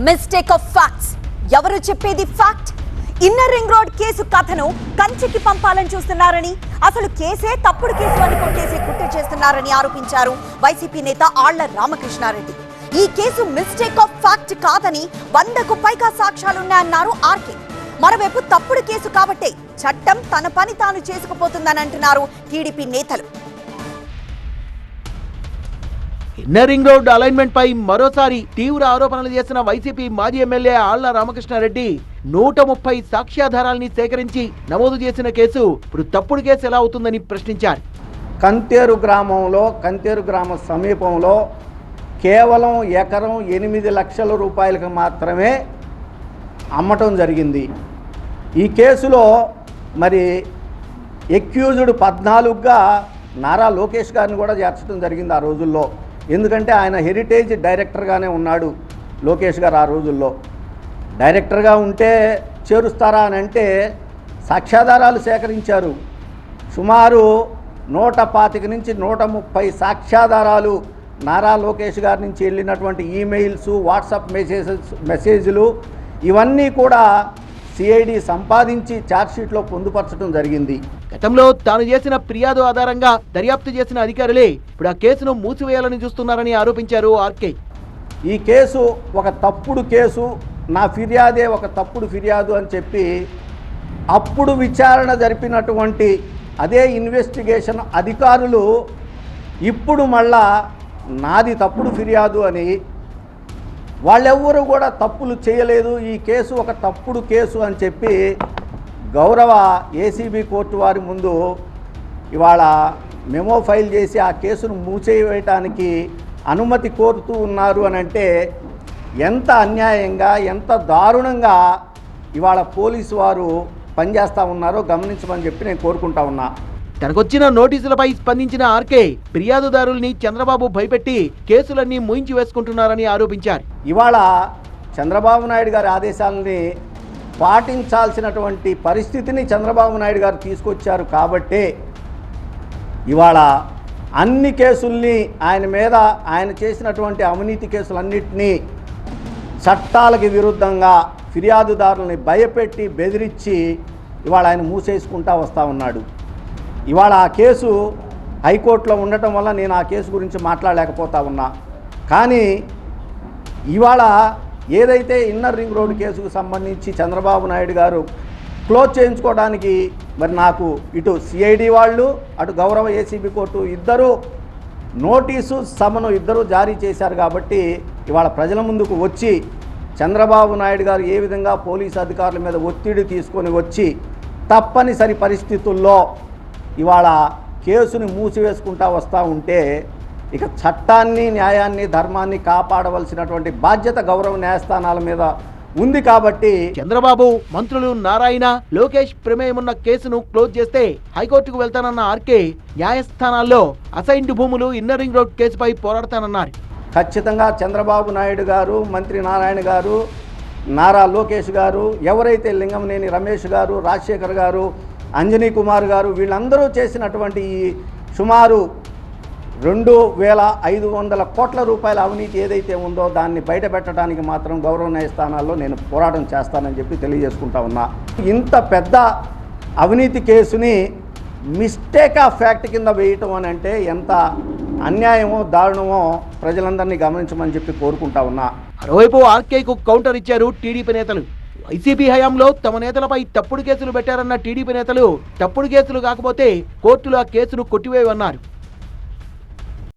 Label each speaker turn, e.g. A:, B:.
A: Mistake of facts. ఎవరు చెప్పేది fact? Inner ring road case కథను కంచికి పంపాలని చూస్తున్నారని, అసలు కేసే తప్పుడు కేసు అని కొట్టేసి కుట్ర చేస్తున్నారని ఆరోపించారు వైసీపీ నేత ఆళ్ల రామకృష్ణారెడ్డి. ఈ కేసు మిస్టేక్ ఆఫ్ ఫ్యాక్ట్ కాదని 100కు పైగా సాక్ష్యాలున్నాయన్నారు ఆర్కే. మరోవైపు తప్పుడు కేసు కాబట్టే చట్టం తన పని తాను చేసుకుపోతుందని అంటున్నారు టీడీపీ నేతలు.
B: ఇన్నర్ రింగ్ రోడ్ అలైన్మెంట్ పై మరోసారి తీవ్ర ఆరోపణలు చేసిన వైసీపీ మాజీ ఎమ్మెల్యే ఆళ్ల రామకృష్ణారెడ్డి 130 సాక్ష్యాధారాల్ని సేకరించి నమోదు చేసిన కేసు ఇప్పుడు తప్పుడు కేసు ఎలా అవుతుందని ప్రశ్నించారు.
C: కంతేరు గ్రామ సమీపంలో కేవలం ఎకరం 8 లక్షల రూపాయలకు మాత్రమే అమ్మటం జరిగింది. ఈ కేసులో మరి ఎక్యూజ్డ్ 14గా నారా లోకేష్ గారిని కూడా చేర్చడం జరిగింది ఆ రోజుల్లో. ఎందుకంటే ఆయన హెరిటేజ్ డైరెక్టర్గానే ఉన్నాడు లోకేష్ గారు. ఆ రోజుల్లో డైరెక్టర్గా ఉంటే చేరుస్తారా అని అంటే సాక్ష్యాధారాలు సేకరించారు. సుమారు 125 నుంచి 130 సాక్ష్యాధారాలు నారా లోకేష్ గారి నుంచి వెళ్ళినటువంటి ఈమెయిల్స్, వాట్సాప్ మెసేజ్లు ఇవన్నీ కూడా సిఐడి సంపాదించి ఛార్జ్షీట్లో పొందుపరచడం జరిగింది.
B: గతంలో తాను చేసిన ఫిర్యాదు ఆధారంగా దర్యాప్తు చేసిన అధికారులే ఇప్పుడు ఆ కేసును మూసివేయాలని చూస్తున్నారని ఆరోపించారు ఆర్కే.
C: ఈ కేసు ఒక తప్పుడు కేసు, నా ఫిర్యాదే ఒక తప్పుడు ఫిర్యాదు అని చెప్పి అప్పుడు విచారణ జరిపినటువంటి అదే ఇన్వెస్టిగేషన్ అధికారులు ఇప్పుడు మళ్ళా నాది తప్పుడు ఫిర్యాదు అని, వాళ్ళెవ్వరూ కూడా తప్పులు చేయలేదు, ఈ కేసు ఒక తప్పుడు కేసు అని చెప్పి గౌరవ ఏసీబీ కోర్టు వారి ముందు ఇవాళ మెమో ఫైల్ చేసి ఆ కేసును మూసేయటానికి అనుమతి కోరుతూ ఉన్నారు అని అంటే ఎంత అన్యాయంగా, ఎంత దారుణంగా ఇవాళ పోలీసు వారు పనిచేస్తూ ఉన్నారో గమనించమని చెప్పి నేను కోరుకుంటా ఉన్నా.
B: తనకొచ్చిన నోటీసులపై స్పందించిన ఆర్కే ఫిర్యాదుదారుల్ని చంద్రబాబు భయపెట్టి కేసులన్నీ ముయించి వేసుకుంటున్నారని ఆరోపించారు.
C: ఇవాళ చంద్రబాబు నాయుడు గారి ఆదేశాలని పాటించాల్సినటువంటి పరిస్థితిని చంద్రబాబు నాయుడు గారు తీసుకొచ్చారు కాబట్టే ఇవాళ అన్ని కేసుల్ని ఆయన మీద, ఆయన చేసినటువంటి అవినీతి కేసులన్నింటినీ చట్టాలకి విరుద్ధంగా ఫిర్యాదుదారులని భయపెట్టి బెదిరించి ఇవాళ ఆయన మూసేసుకుంటా వస్తూ ఉన్నాడు. ఇవాళ ఆ కేసు హైకోర్టులో ఉండటం వల్ల నేను ఆ కేసు గురించి మాట్లాడలేకపోతా ఉన్నా. కానీ ఇవాళ ఏదైతే ఇన్నర్ రింగ్ రోడ్ కేసుకు సంబంధించి చంద్రబాబు నాయుడు గారు క్లోజ్ చేయించుకోవడానికి మరి నాకు ఇటు సిఐడి వాళ్ళు, అటు గౌరవ ఏసీబీ కోర్టు ఇద్దరు నోటీసు సమను ఇద్దరు జారీ చేశారు. కాబట్టి ఇవాళ ప్రజల ముందుకు వచ్చి చంద్రబాబు నాయుడు గారు ఏ విధంగా పోలీసు అధికారుల మీద ఒత్తిడి తీసుకొని వచ్చి తప్పనిసరి పరిస్థితుల్లో ఇవాళ కేసుని మూసివేసుకుంటా వస్తూ ఉంటే ఇక చట్టాన్ని, న్యాయాన్ని, ధర్మాన్ని కాపాడవలసినటువంటి బాధ్యత గౌరవ న్యాయస్థానాల మీద ఉంది. కాబట్టి
B: చంద్రబాబు, మంత్రులు నారాయణ, లోకేష్ ప్రమేయం ఉన్న కేసును క్లోజ్ చేస్తే హైకోర్టుకు వెళ్తానన్న ఆర్కే న్యాయస్థానాల్లో అసైన్డ్ భూములు, ఇన్నర్ రింగ్ రోడ్ కేసుపై పోరాడతానన్నారు.
C: ఖచ్చితంగా చంద్రబాబు నాయుడు గారు, మంత్రి నారాయణ గారు, నారా లోకేష్ గారు, ఎవరైతే లింగంనేని రమేష్ గారు, రాజశేఖర్ గారు, అంజనీ కుమార్ గారు వీళ్ళందరూ చేసినటువంటి ఈ సుమారు 2500 కోట్ల రూపాయల అవినీతి ఏదైతే ఉందో దాన్ని బయటపెట్టడానికి మాత్రం గౌరవ న్యాయస్థానాల్లో నేను పోరాటం చేస్తానని చెప్పి తెలియజేసుకుంటా ఉన్నా. ఇంత పెద్ద అవినీతి కేసుని మిస్టేక్ ఆఫ్ ఫ్యాక్ట్ కింద వేయటం అని అంటే ఎంత అన్యాయమో, దారుణమో ప్రజలందరినీ గమనించమని చెప్పి కోరుకుంటా ఉన్నా.
B: మరోవైపు ఆర్కేకు కౌంటర్ ఇచ్చారు టీడీపీ నేతలు. వైసీపీ హయాంలో తమ నేతలపై తప్పుడు కేసులు పెట్టారన్న టీడీపీ నేతలు తప్పుడు కేసులు కాకపోతే కోర్టులు ఆ కేసును కొట్టివేయమన్నారు.